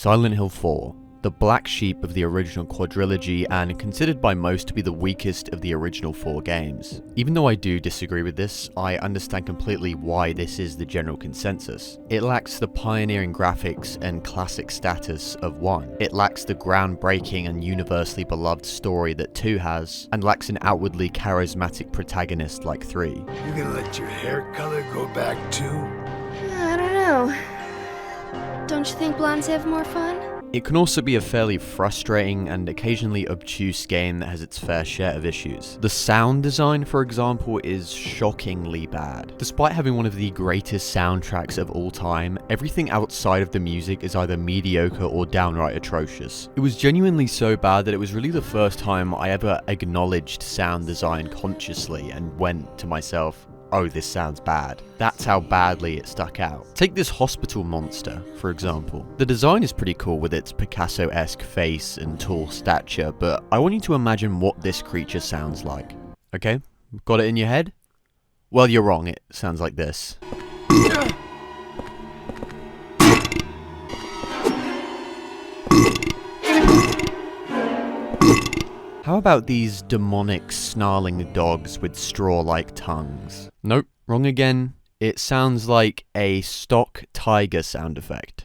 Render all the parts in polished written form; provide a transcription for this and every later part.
Silent Hill 4, the black sheep of the original quadrilogy and considered by most to be the weakest of the original 4 games. Even though I do disagree with this, I understand completely why this is the general consensus. It lacks the pioneering graphics and classic status of 1. It lacks the groundbreaking and universally beloved story that 2 has, and lacks an outwardly charismatic protagonist like 3. You gonna let your hair color go back too? I don't know. Don't you think blondes have more fun? It can also be a fairly frustrating and occasionally obtuse game that has its fair share of issues. The sound design, for example, is shockingly bad. Despite having one of the greatest soundtracks of all time, everything outside of the music is either mediocre or downright atrocious. It was genuinely so bad that it was really the first time I ever acknowledged sound design consciously and went to myself, oh, this sounds bad. That's how badly it stuck out. Take this hospital monster, for example. The design is pretty cool with its Picasso-esque face and tall stature, but I want you to imagine what this creature sounds like. Okay, got it in your head? Well, you're wrong, it sounds like this. How about these demonic snarling dogs with straw-like tongues? Nope, wrong again. It sounds like a stock tiger sound effect.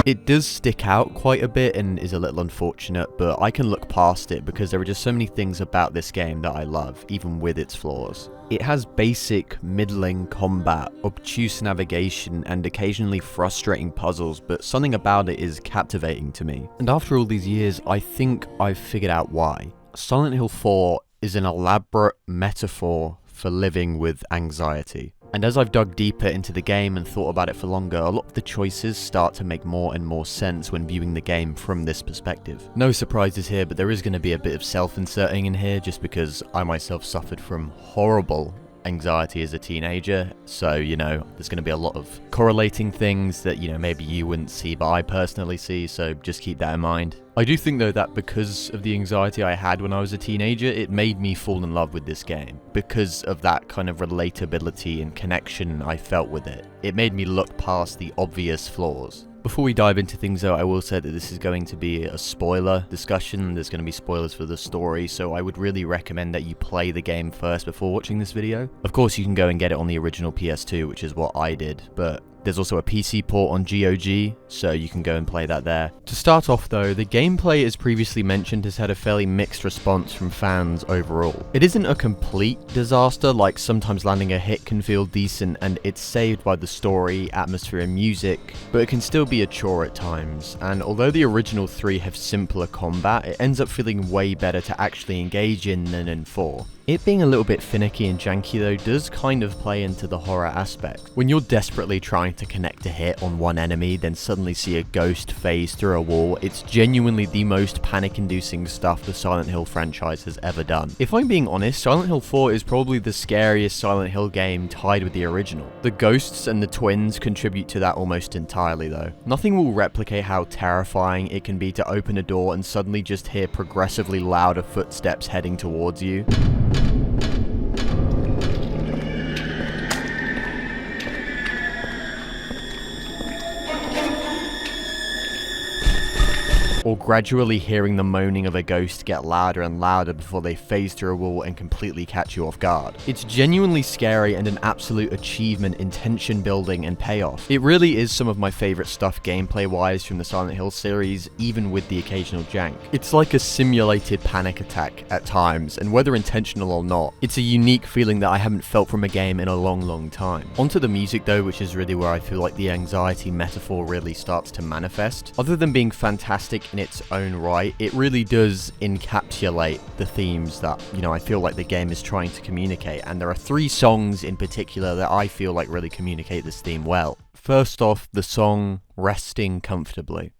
It does stick out quite a bit and is a little unfortunate, but I can look past it because there are just so many things about this game that I love, even with its flaws. It has basic, middling combat, obtuse navigation, and occasionally frustrating puzzles, but something about it is captivating to me. And after all these years, I think I've figured out why. Silent Hill 4 is an elaborate metaphor for living with anxiety. And as I've dug deeper into the game and thought about it for longer, a lot of the choices start to make more and more sense when viewing the game from this perspective. No surprises here, but there is going to be a bit of self-inserting in here just because I myself suffered from horrible anxiety as a teenager, so there's going to be a lot of correlating things that maybe you wouldn't see but I personally see, so just keep that in mind. I do think though that because of the anxiety I had when I was a teenager, it made me fall in love with this game. Because of that kind of relatability and connection I felt with it. It made me look past the obvious flaws. Before we dive into things though, I will say that this is going to be a spoiler discussion. There's going to be spoilers for the story, so I would really recommend that you play the game first before watching this video. Of course, you can go and get it on the original PS2, which is what I did, but there's also a PC port on GOG, so you can go and play that there. To start off though, the gameplay, as previously mentioned, has had a fairly mixed response from fans overall. It isn't a complete disaster, like sometimes landing a hit can feel decent and it's saved by the story, atmosphere and music, but it can still be a chore at times, and although the original 3 have simpler combat, it ends up feeling way better to actually engage in than in 4. It being a little bit finicky and janky though does kind of play into the horror aspect. When you're desperately trying to connect a hit on one enemy, then suddenly see a ghost phase through a wall, it's genuinely the most panic-inducing stuff the Silent Hill franchise has ever done. If I'm being honest, Silent Hill 4 is probably the scariest Silent Hill game tied with the original. The ghosts and the twins contribute to that almost entirely though. Nothing will replicate how terrifying it can be to open a door and suddenly just hear progressively louder footsteps heading towards you. Or gradually hearing the moaning of a ghost get louder and louder before they phase through a wall and completely catch you off guard. It's genuinely scary and an absolute achievement in tension building and payoff. It really is some of my favourite stuff gameplay-wise from the Silent Hill series, even with the occasional jank. It's like a simulated panic attack at times, and whether intentional or not, it's a unique feeling that I haven't felt from a game in a long time. Onto the music though, which is really where I feel like the anxiety metaphor really starts to manifest. Other than being fantastic in its own right, it really does encapsulate the themes that, I feel like the game is trying to communicate, and there are 3 songs in particular that I feel like really communicate this theme well. First off, the song Resting Comfortably.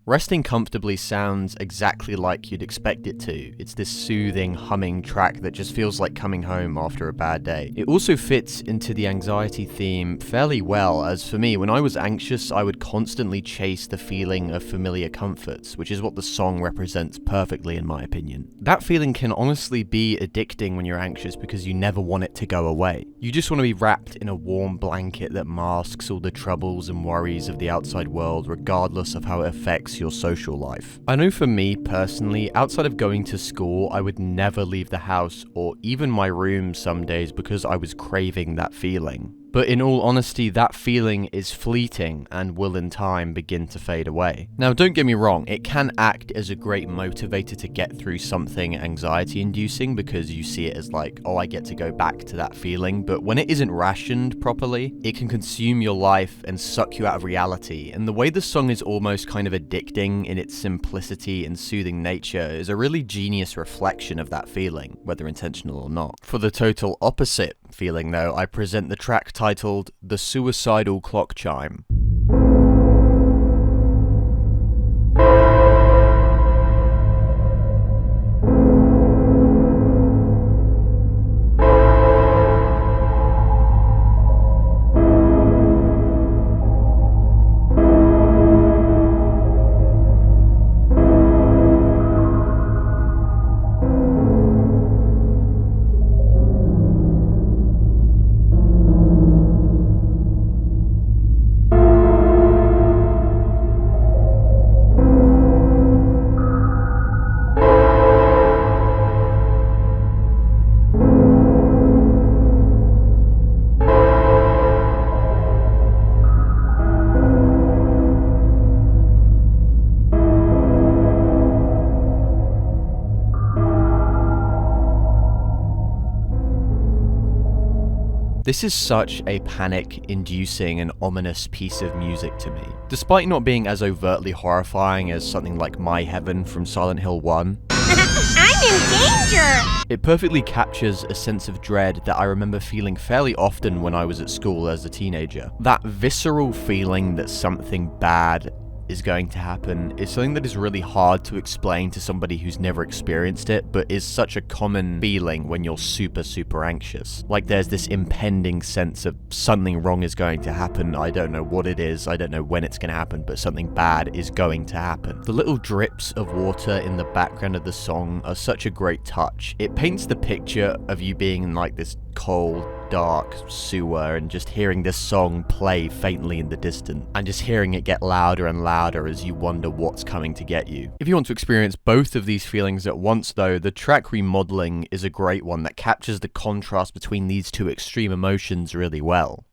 Resting Comfortably sounds exactly like you'd expect it to. It's this soothing, humming track that just feels like coming home after a bad day. It also fits into the anxiety theme fairly well, as for me, when I was anxious, I would constantly chase the feeling of familiar comforts, which is what the song represents perfectly in my opinion. That feeling can honestly be addicting when you're anxious because you never want it to go away. You just want to be wrapped in a warm blanket that masks all the troubles and worries of the outside world, regardless of how it affects your social life. I know for me personally, outside of going to school, I would never leave the house or even my room some days because I was craving that feeling. But in all honesty, that feeling is fleeting and will in time begin to fade away. Now, don't get me wrong, it can act as a great motivator to get through something anxiety-inducing because you see it as like, oh, I get to go back to that feeling. But when it isn't rationed properly, it can consume your life and suck you out of reality. And the way the song is almost kind of addicting in its simplicity and soothing nature is a really genius reflection of that feeling, whether intentional or not. For the total opposite feeling though, I present the track titled The Suicidal Clock Chime. This is such a panic-inducing and ominous piece of music to me. Despite not being as overtly horrifying as something like My Heaven from Silent Hill 1, I'm in danger! It perfectly captures a sense of dread that I remember feeling fairly often when I was at school as a teenager. That visceral feeling that something bad is going to happen is something that is really hard to explain to somebody who's never experienced it, but is such a common feeling when you're super anxious. Like there's this impending sense of something wrong is going to happen. I don't know what it is, I don't know when it's going to happen, but something bad is going to happen. The little drips of water in the background of the song are such a great touch. It paints the picture of you being in like this cold, dark sewer and just hearing this song play faintly in the distance and just hearing it get louder and louder as you wonder what's coming to get you. If you want to experience both of these feelings at once though, the track Remodeling is a great one that captures the contrast between these two extreme emotions really well.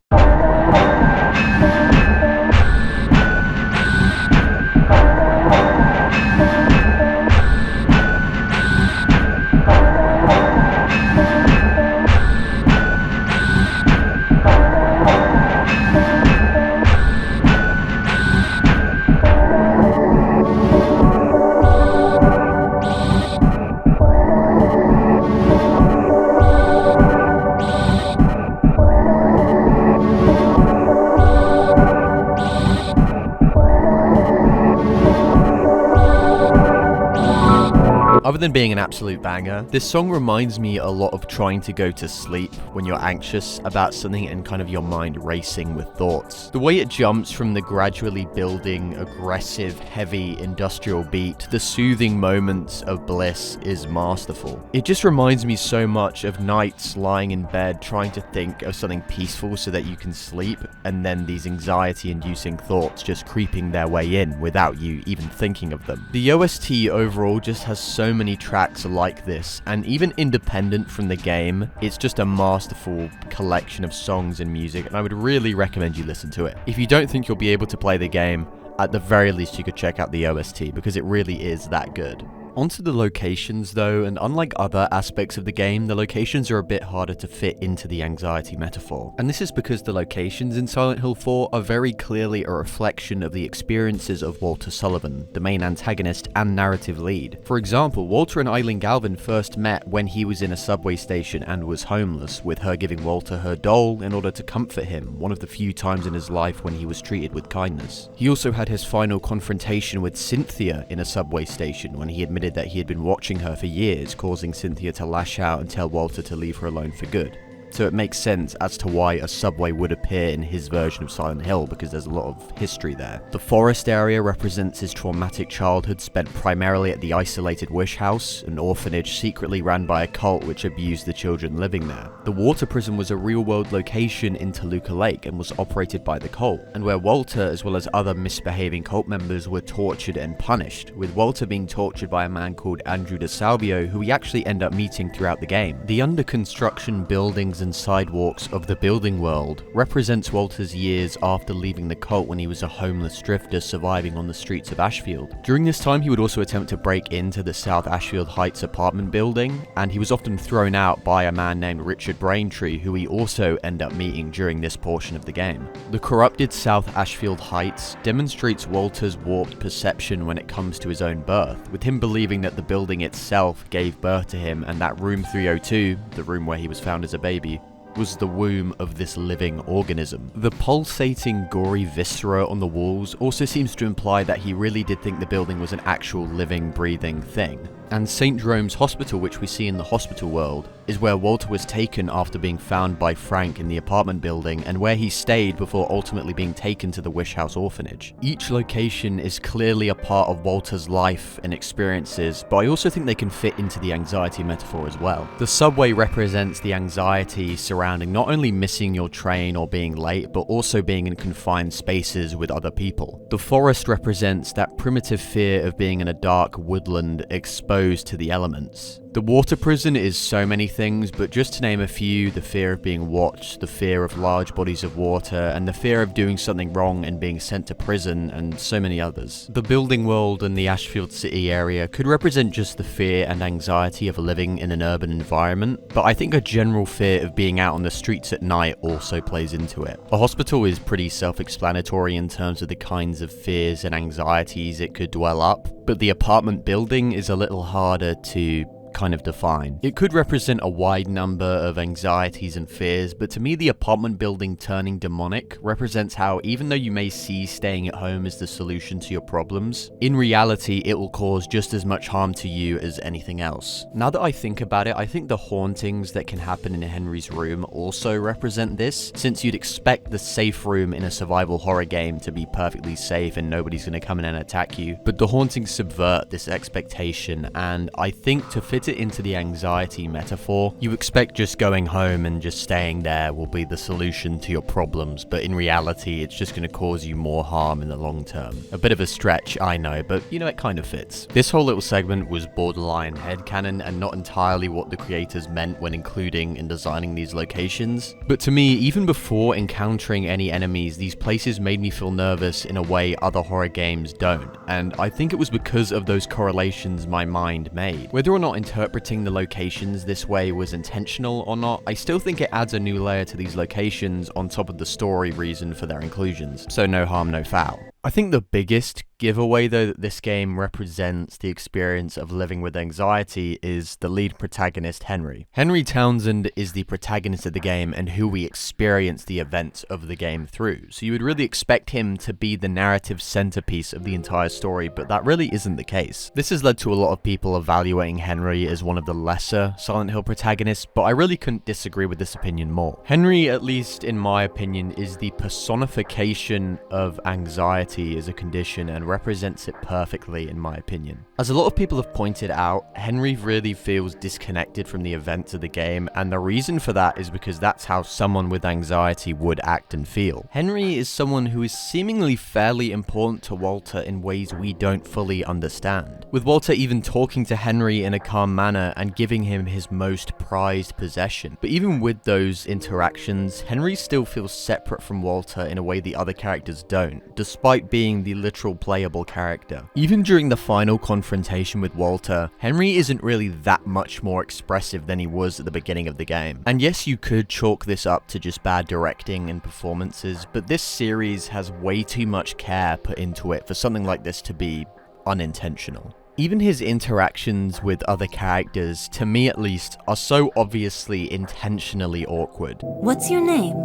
Other than being an absolute banger, this song reminds me a lot of trying to go to sleep when you're anxious about something and kind of your mind racing with thoughts. The way it jumps from the gradually building, aggressive, heavy industrial beat to the soothing moments of bliss is masterful. It just reminds me so much of nights lying in bed trying to think of something peaceful so that you can sleep, and then these anxiety-inducing thoughts just creeping their way in without you even thinking of them. The OST overall just has so many tracks like this, and even independent from the game, it's just a masterful collection of songs and music, and I would really recommend you listen to it. If you don't think you'll be able to play the game, at the very least you could check out the OST because it really is that good. Onto the locations though, and unlike other aspects of the game, the locations are a bit harder to fit into the anxiety metaphor. And this is because the locations in Silent Hill 4 are very clearly a reflection of the experiences of Walter Sullivan, the main antagonist and narrative lead. For example, Walter and Eileen Galvin first met when he was in a subway station and was homeless, with her giving Walter her doll in order to comfort him, one of the few times in his life when he was treated with kindness. He also had his final confrontation with Cynthia in a subway station when he admitted that he had been watching her for years, causing Cynthia to lash out and tell Walter to leave her alone for good. So it makes sense as to why a subway would appear in his version of Silent Hill, because there's a lot of history there. The forest area represents his traumatic childhood spent primarily at the isolated Wish House, an orphanage secretly ran by a cult which abused the children living there. The water prison was a real-world location in Toluca Lake and was operated by the cult, and where Walter as well as other misbehaving cult members were tortured and punished, with Walter being tortured by a man called Andrew DeSalvio, who we actually end up meeting throughout the game. The under-construction buildings and sidewalks of the building world represents Walter's years after leaving the cult when he was a homeless drifter surviving on the streets of Ashfield. During this time he would also attempt to break into the South Ashfield Heights apartment building, and he was often thrown out by a man named Richard Braintree, who we also end up meeting during this portion of the game. The corrupted South Ashfield Heights demonstrates Walter's warped perception when it comes to his own birth, with him believing that the building itself gave birth to him and that room 302, the room where he was found as a baby, was the womb of this living organism. The pulsating, gory viscera on the walls also seems to imply that he really did think the building was an actual living, breathing thing. And St. Jerome's Hospital, which we see in the hospital world, is where Walter was taken after being found by Frank in the apartment building, and where he stayed before ultimately being taken to the Wish House orphanage. Each location is clearly a part of Walter's life and experiences, but I also think they can fit into the anxiety metaphor as well. The subway represents the anxiety surrounding not only missing your train or being late, but also being in confined spaces with other people. The forest represents that primitive fear of being in a dark woodland exposed to the elements. The water prison is so many things, but just to name a few: the fear of being watched, the fear of large bodies of water, and the fear of doing something wrong and being sent to prison, and so many others. The building world and the Ashfield City area could represent just the fear and anxiety of living in an urban environment, but I think a general fear of being out on the streets at night also plays into it. A hospital is pretty self-explanatory in terms of the kinds of fears and anxieties it could dwell up, but the apartment building is a little harder to kind of define. It could represent a wide number of anxieties and fears, but to me the apartment building turning demonic represents how, even though you may see staying at home as the solution to your problems, in reality it will cause just as much harm to you as anything else. Now that I think about it, I think the hauntings that can happen in Henry's room also represent this, since you'd expect the safe room in a survival horror game to be perfectly safe and nobody's going to come in and attack you, but the hauntings subvert this expectation, and I think to fit it into the anxiety metaphor, you expect just going home and just staying there will be the solution to your problems, but in reality it's just going to cause you more harm in the long term. A bit of a stretch, I know, but you know, it kind of fits. This whole little segment was borderline headcanon and not entirely what the creators meant when including and designing these locations, but to me, even before encountering any enemies, these places made me feel nervous in a way other horror games don't, and I think it was because of those correlations my mind made. Whether or not interpreting the locations this way was intentional or not, I still think it adds a new layer to these locations on top of the story reason for their inclusions, so no harm, no foul. I think the biggest giveaway though that this game represents the experience of living with anxiety is the lead protagonist, Henry. Henry Townsend is the protagonist of the game and who we experience the events of the game through, so you would really expect him to be the narrative centerpiece of the entire story, but that really isn't the case. This has led to a lot of people evaluating Henry as one of the lesser Silent Hill protagonists, but I really couldn't disagree with this opinion more. Henry, at least in my opinion, is the personification of anxiety as a condition and represents it perfectly in my opinion. As a lot of people have pointed out, Henry really feels disconnected from the events of the game, and the reason for that is because that's how someone with anxiety would act and feel. Henry is someone who is seemingly fairly important to Walter in ways we don't fully understand, with Walter even talking to Henry in a calm manner and giving him his most prized possession. But even with those interactions, Henry still feels separate from Walter in a way the other characters don't, despite being the literal playable character. Even during the final confrontation with Walter, Henry isn't really that much more expressive than he was at the beginning of the game. And yes, you could chalk this up to just bad directing and performances, but this series has way too much care put into it for something like this to be unintentional. Even his interactions with other characters, to me at least, are so obviously intentionally awkward. What's your name?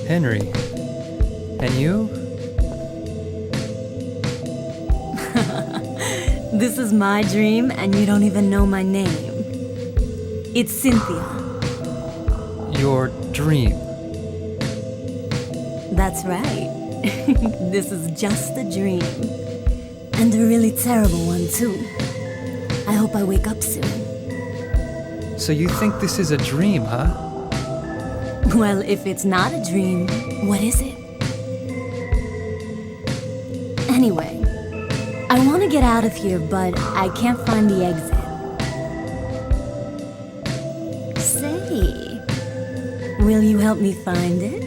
Henry. And you? This is my dream and you don't even know my name. It's Cynthia. Your dream. That's right. This is just a dream. And a really terrible one, too. I hope I wake up soon. So you think this is a dream, huh? Well, if it's not a dream, what is it? Anyway, I want to get out of here, but I can't find the exit. Say, will you help me find it?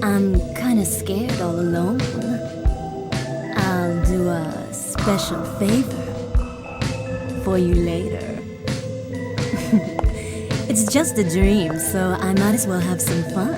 I'm kinda scared all alone. I'll do a special favor for you later. It's just a dream, so I might as well have some fun.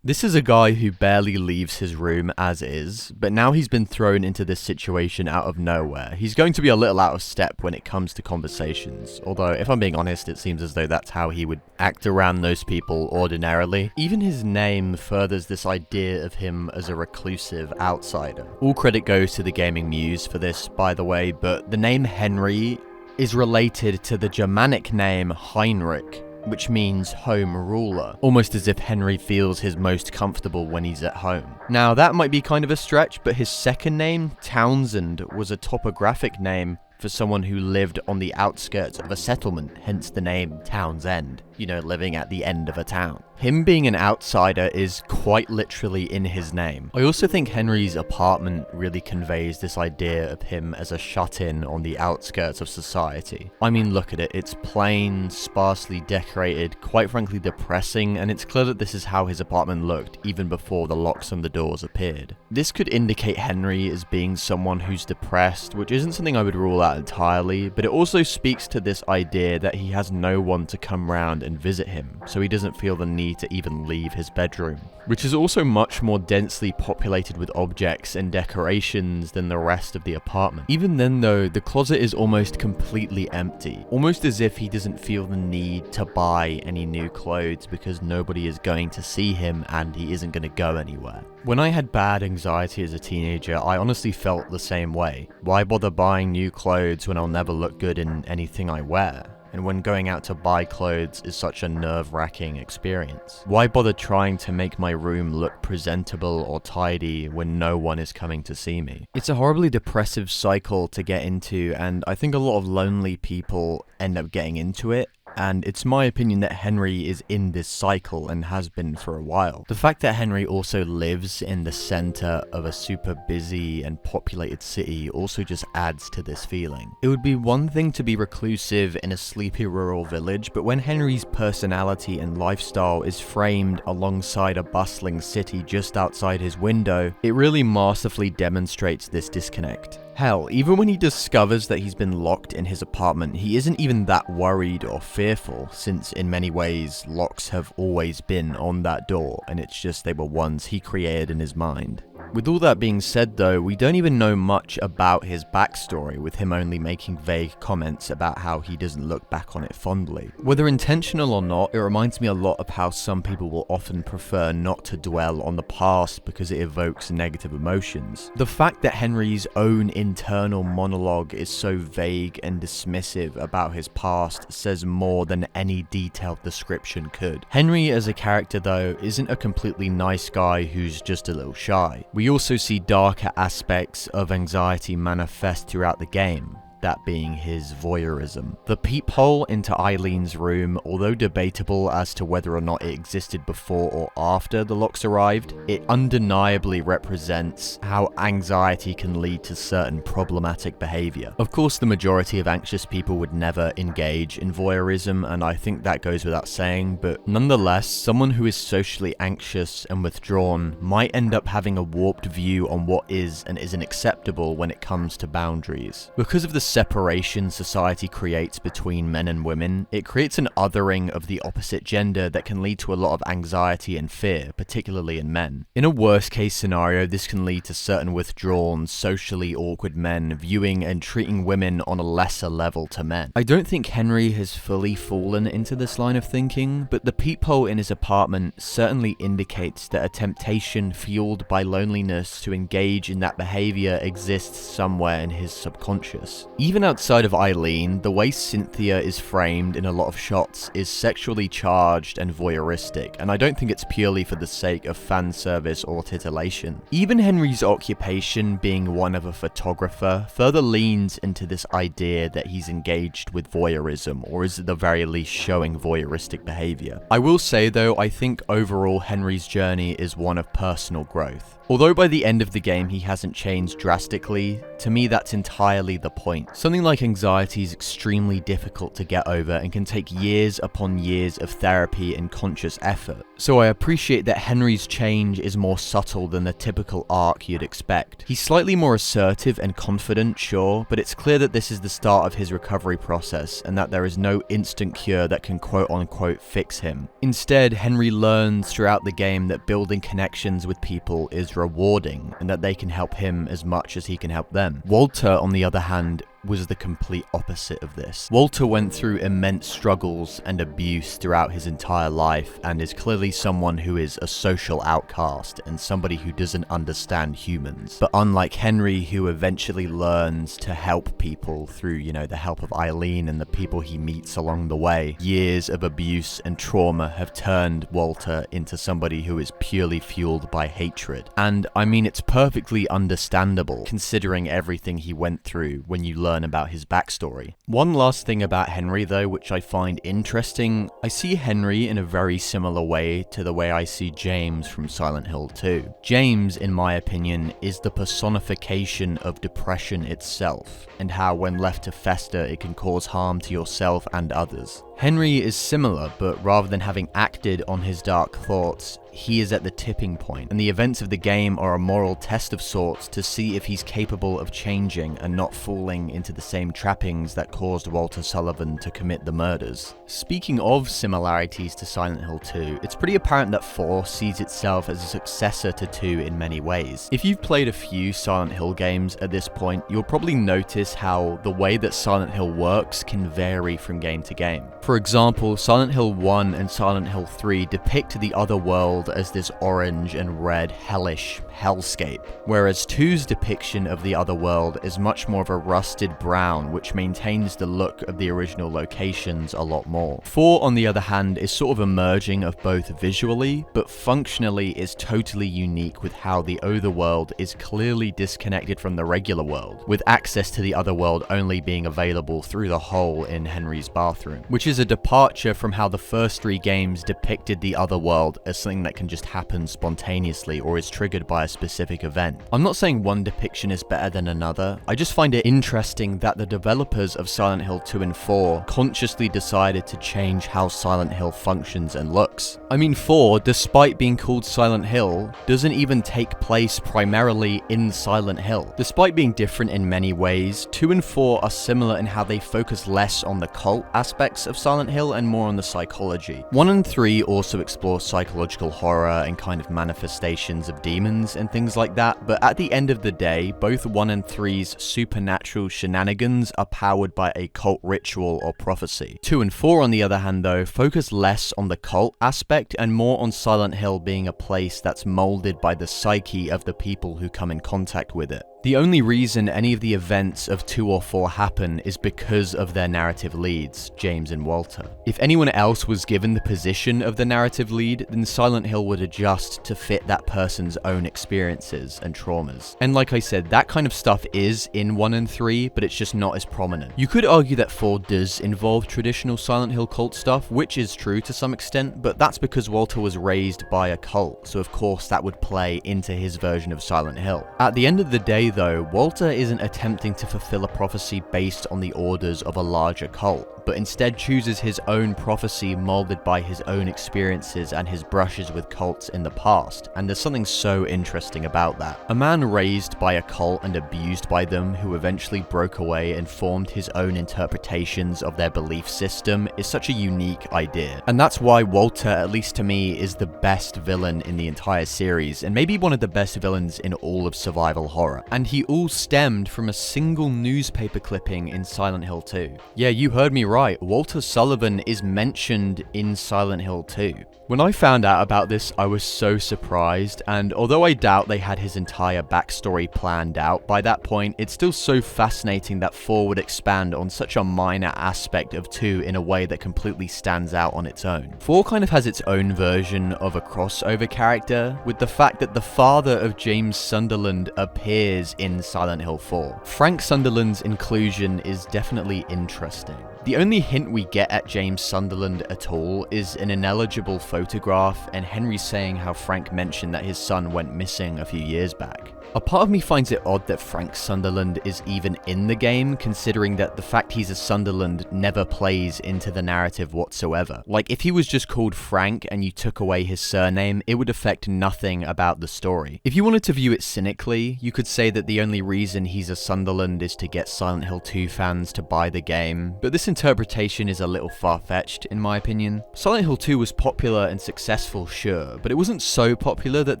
This is a guy who barely leaves his room as is, but now he's been thrown into this situation out of nowhere. He's going to be a little out of step when it comes to conversations, although if I'm being honest, it seems as though that's how he would act around those people ordinarily. Even his name furthers this idea of him as a reclusive outsider. All credit goes to the Gaming Muse for this, by the way, but the name Henry is related to the Germanic name Heinrich, which means home ruler, almost as if Henry feels his most comfortable when he's at home. Now, that might be kind of a stretch, but his second name, Townsend, was a topographic name for someone who lived on the outskirts of a settlement, hence the name Townsend, you know, living at the end of a town. Him being an outsider is quite literally in his name. I also think Henry's apartment really conveys this idea of him as a shut-in on the outskirts of society. I mean, look at it, it's plain, sparsely decorated, quite frankly depressing, and it's clear that this is how his apartment looked even before the locks on the doors appeared. This could indicate Henry as being someone who's depressed, which isn't something I would rule out entirely, but it also speaks to this idea that he has no one to come round and visit him, so he doesn't feel the need to even leave his bedroom, which is also much more densely populated with objects and decorations than the rest of the apartment. Even then though, the closet is almost completely empty, almost as if he doesn't feel the need to buy any new clothes because nobody is going to see him and he isn't going to go anywhere. When I had bad anxiety as a teenager, I honestly felt the same way. Why bother buying new clothes when I'll never look good in anything I wear? And when going out to buy clothes is such a nerve-wracking experience. Why bother trying to make my room look presentable or tidy when no one is coming to see me? It's a horribly depressive cycle to get into, and I think a lot of lonely people end up getting into it. And it's my opinion that Henry is in this cycle and has been for a while. The fact that Henry also lives in the center of a super busy and populated city also just adds to this feeling. It would be one thing to be reclusive in a sleepy rural village, but when Henry's personality and lifestyle is framed alongside a bustling city just outside his window, it really masterfully demonstrates this disconnect. Hell, even when he discovers that he's been locked in his apartment, he isn't even that worried or fearful, since in many ways, locks have always been on that door, and it's just they were ones he created in his mind. With all that being said though, we don't even know much about his backstory, with him only making vague comments about how he doesn't look back on it fondly. Whether intentional or not, it reminds me a lot of how some people will often prefer not to dwell on the past because it evokes negative emotions. The fact that Henry's own internal monologue is so vague and dismissive about his past says more than any detailed description could. Henry as a character though isn't a completely nice guy who's just a little shy. We also see darker aspects of anxiety manifest throughout the game. that being his voyeurism. The peephole into Eileen's room, although debatable as to whether or not it existed before or after the locks arrived, it undeniably represents how anxiety can lead to certain problematic behavior. Of course, the majority of anxious people would never engage in voyeurism, and I think that goes without saying, but nonetheless, someone who is socially anxious and withdrawn might end up having a warped view on what is and isn't acceptable when it comes to boundaries. Because of the separation society creates between men and women, it creates an othering of the opposite gender that can lead to a lot of anxiety and fear, particularly in men. In a worst case scenario, this can lead to certain withdrawn, socially awkward men viewing and treating women on a lesser level to men. I don't think Henry has fully fallen into this line of thinking, but the peephole in his apartment certainly indicates that a temptation fueled by loneliness to engage in that behavior exists somewhere in his subconscious. Even outside of Eileen, the way Cynthia is framed in a lot of shots is sexually charged and voyeuristic, and I don't think it's purely for the sake of fan service or titillation. Even Henry's occupation, being one of a photographer, further leans into this idea that he's engaged with voyeurism, or is at the very least showing voyeuristic behavior. I will say though, I think overall Henry's journey is one of personal growth. Although by the end of the game he hasn't changed drastically, to me that's entirely the point. Something like anxiety is extremely difficult to get over and can take years upon years of therapy and conscious effort. So I appreciate that Henry's change is more subtle than the typical arc you'd expect. He's slightly more assertive and confident, sure, but it's clear that this is the start of his recovery process and that there is no instant cure that can quote-unquote fix him. Instead, Henry learns throughout the game that building connections with people is rewarding and that they can help him as much as he can help them. Walter, on the other hand, was the complete opposite of this. Walter went through immense struggles and abuse throughout his entire life and is clearly someone who is a social outcast and somebody who doesn't understand humans. But unlike Henry, who eventually learns to help people through, the help of Eileen and the people he meets along the way, years of abuse and trauma have turned Walter into somebody who is purely fueled by hatred. And I mean, it's perfectly understandable considering everything he went through when you learn about his backstory. One last thing about Henry though, which I find interesting, I see Henry in a very similar way to the way I see James from Silent Hill 2. James, in my opinion, is the personification of depression itself, and how when left to fester it can cause harm to yourself and others. Henry is similar, but rather than having acted on his dark thoughts, he is at the tipping point, and the events of the game are a moral test of sorts to see if he's capable of changing and not falling into the same trappings that caused Walter Sullivan to commit the murders. Speaking of similarities to Silent Hill 2, it's pretty apparent that 4 sees itself as a successor to 2 in many ways. If you've played a few Silent Hill games at this point, you'll probably notice how the way that Silent Hill works can vary from game to game. For example, Silent Hill 1 and Silent Hill 3 depict the other world as this orange and red hellish hellscape, whereas 2's depiction of the other world is much more of a rusted brown, which maintains the look of the original locations a lot more. 4, on the other hand, is sort of a merging of both visually, but functionally is totally unique with how the otherworld is clearly disconnected from the regular world, with access to the other world only being available through the hole in Henry's bathroom, which is a departure from how the first 3 games depicted the other world as something that can just happen spontaneously or is triggered by a specific event. I'm not saying one depiction is better than another, I just find it interesting that the developers of Silent Hill 2 and 4 consciously decided to change how Silent Hill functions and looks. I mean, 4, despite being called Silent Hill, doesn't even take place primarily in Silent Hill. Despite being different in many ways, 2 and 4 are similar in how they focus less on the cult aspects of Silent Hill and more on the psychology. 1 and 3 also explore psychological horror and kind of manifestations of demons and things like that, but at the end of the day, both 1 and 3's supernatural shenanigans are powered by a cult ritual or prophecy. 2 and 4, on the other hand though, focus less on the cult aspect and more on Silent Hill being a place that's molded by the psyche of the people who come in contact with it. The only reason any of the events of 2 or 4 happen is because of their narrative leads, James and Walter. If anyone else was given the position of the narrative lead, then Silent Hill would adjust to fit that person's own experiences and traumas. And like I said, that kind of stuff is in 1 and 3, but it's just not as prominent. You could argue that 4 does involve traditional Silent Hill cult stuff, which is true to some extent, but that's because Walter was raised by a cult, so of course that would play into his version of Silent Hill. At the end of the day though, Walter isn't attempting to fulfill a prophecy based on the orders of a larger cult, but instead chooses his own prophecy molded by his own experiences and his brushes with cults in the past, and there's something so interesting about that. A man raised by a cult and abused by them, who eventually broke away and formed his own interpretations of their belief system, is such a unique idea. And that's why Walter, at least to me, is the best villain in the entire series, and maybe one of the best villains in all of survival horror. And he all stemmed from a single newspaper clipping in Silent Hill 2. Yeah, you heard me right, Walter Sullivan is mentioned in Silent Hill 2. When I found out about this, I was so surprised, and although I doubt they had his entire backstory planned out by that point, it's still so fascinating that 4 would expand on such a minor aspect of 2 in a way that completely stands out on its own. 4 kind of has its own version of a crossover character, with the fact that the father of James Sunderland appears in Silent Hill 4. Frank Sunderland's inclusion is definitely interesting. The only hint we get at James Sunderland at all is an ineligible photograph and Henry saying how Frank mentioned that his son went missing a few years back. A part of me finds it odd that Frank Sunderland is even in the game, considering that the fact he's a Sunderland never plays into the narrative whatsoever. Like, if he was just called Frank and you took away his surname, it would affect nothing about the story. If you wanted to view it cynically, you could say that the only reason he's a Sunderland is to get Silent Hill 2 fans to buy the game, but this interpretation is a little far-fetched in my opinion. Silent Hill 2 was popular and successful, sure, but it wasn't so popular that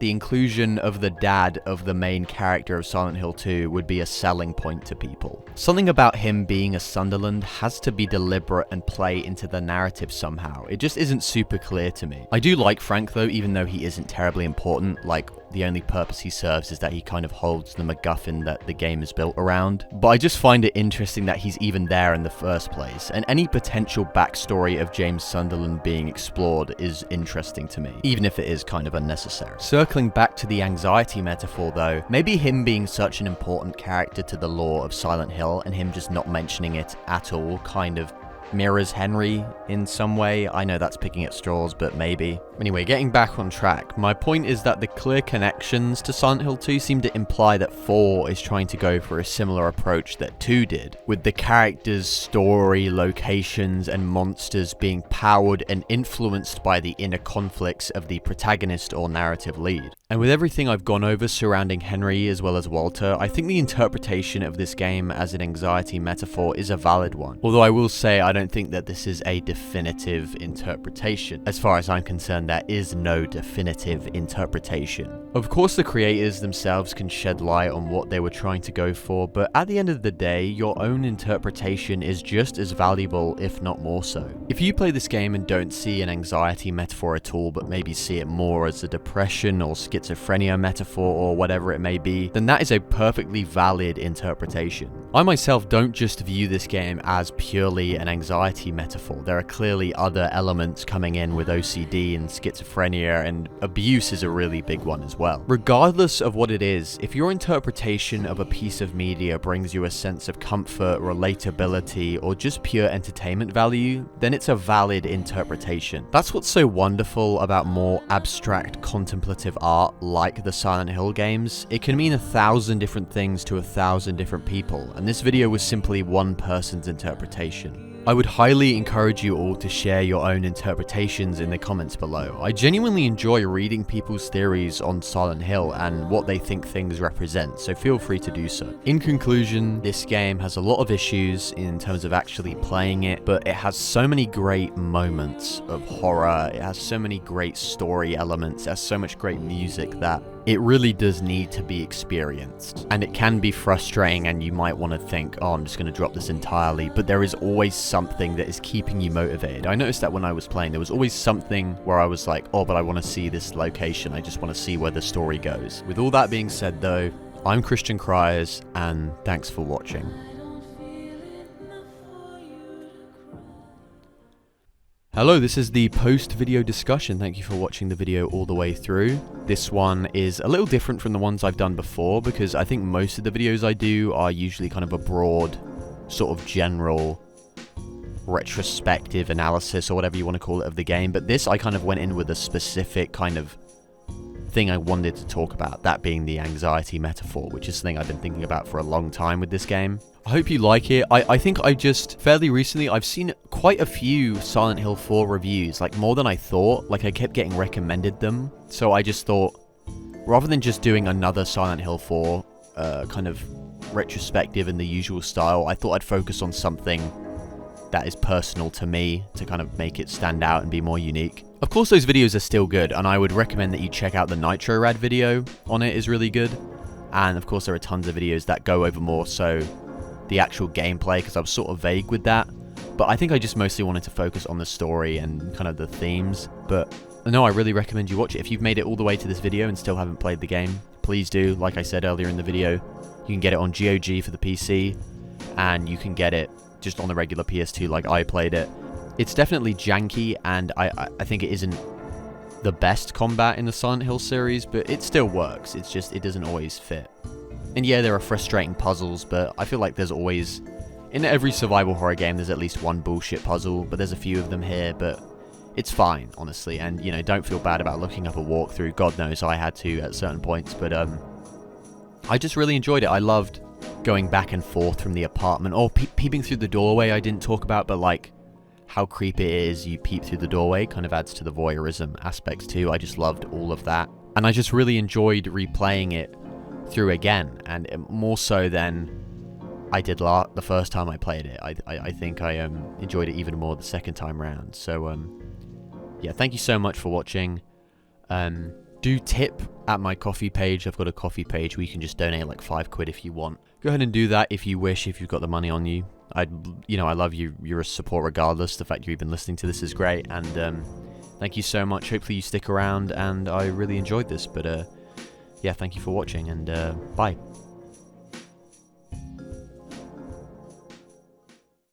the inclusion of the dad of the main character of Silent Hill 2 would be a selling point to people. Something about him being a Sunderland has to be deliberate and play into the narrative somehow. It just isn't super clear to me. I do like Frank though, even though he isn't terribly important. Like, the only purpose he serves is that he kind of holds the MacGuffin that the game is built around. But I just find it interesting that he's even there in the first place, and any potential backstory of James Sunderland being explored is interesting to me, even if it is kind of unnecessary. Circling back to the anxiety metaphor though, maybe him being such an important character to the lore of Silent Hill and him just not mentioning it at all kind of mirrors Henry in some way. I know that's picking at straws, but maybe. Anyway, getting back on track, my point is that the clear connections to Silent Hill 2 seem to imply that 4 is trying to go for a similar approach that 2 did, with the characters, story, locations, and monsters being powered and influenced by the inner conflicts of the protagonist or narrative lead. And with everything I've gone over surrounding Henry as well as Walter, I think the interpretation of this game as an anxiety metaphor is a valid one. Although I will say I don't think that this is a definitive interpretation. As far as I'm concerned, there is no definitive interpretation. Of course, the creators themselves can shed light on what they were trying to go for, but at the end of the day, your own interpretation is just as valuable, if not more so. If you play this game and don't see an anxiety metaphor at all, but maybe see it more as a depression or schizophrenia metaphor or whatever it may be, then that is a perfectly valid interpretation. I myself don't just view this game as purely an anxiety metaphor. There are clearly other elements coming in with OCD and schizophrenia, and abuse is a really big one as well. Regardless of what it is, if your interpretation of a piece of media brings you a sense of comfort, relatability, or just pure entertainment value, then it's a valid interpretation. That's what's so wonderful about more abstract contemplative art like the Silent Hill games. It can mean 1,000 different things to 1,000 different people, and this video was simply one person's interpretation. I would highly encourage you all to share your own interpretations in the comments below. I genuinely enjoy reading people's theories on Silent Hill and what they think things represent, so feel free to do so. In conclusion, this game has a lot of issues in terms of actually playing it, but it has so many great moments of horror, it has so many great story elements, it has so much great music that it really does need to be experienced. And it can be frustrating and you might want to think, oh, I'm just going to drop this entirely, but there is always something that is keeping you motivated. I noticed that when I was playing, there was always something where I was like, oh, but I want to see this location, I just want to see where the story goes. With all that being said though, I'm Christian Cryers, and thanks for watching. Hello, this is the post-video discussion. Thank you for watching the video all the way through. This one is a little different from the ones I've done before, because I think most of the videos I do are usually kind of a broad, sort of general, retrospective analysis, or whatever you want to call it, of the game. But this, I kind of went in with a specific kind of thing I wanted to talk about, that being the anxiety metaphor, which is something I've been thinking about for a long time with this game. I hope you like it. I think I just, fairly recently, I've seen quite a few Silent Hill 4 reviews, like more than I thought. Like, I kept getting recommended them, so I just thought, rather than just doing another Silent Hill 4 kind of retrospective in the usual style, I thought I'd focus on something that is personal to me to kind of make it stand out and be more unique. Of course, those videos are still good, and I would recommend that you check out the NitroRad video on it. Is really good. And of course, there are tons of videos that go over more so the actual gameplay, because I was sort of vague with that. But I think I just mostly wanted to focus on the story and kind of the themes. But no, I really recommend you watch it. If you've made it all the way to this video and still haven't played the game, please do. Like I said earlier in the video, you can get it on GOG for the PC, and you can get it just on the regular PS2 like I played it. It's definitely janky, and I think it isn't the best combat in the Silent Hill series, but it still works. It's just, it doesn't always fit. And yeah, there are frustrating puzzles, but I feel like there's always, in every survival horror game, there's at least one bullshit puzzle, but there's a few of them here, but it's fine, honestly. And, you know, don't feel bad about looking up a walkthrough. God knows I had to at certain points, but I just really enjoyed it. I loved going back and forth from the apartment, or peeping through the doorway I didn't talk about, but like how creepy it is you peep through the doorway kind of adds to the voyeurism aspects too. I just loved all of that, and I just really enjoyed replaying it through again, and more so than I did the first time I played it. I think I enjoyed it even more the second time round. So yeah, thank you so much for watching. Do tip at my Ko-fi page. I've got a Ko-fi page where you can just donate like £5 if you want. Go ahead and do that if you wish, if you've got the money on you. I love you. You're a support regardless. The fact you're even listening to this is great, and thank you so much. Hopefully you stick around, and I really enjoyed this. But yeah, thank you for watching, and bye.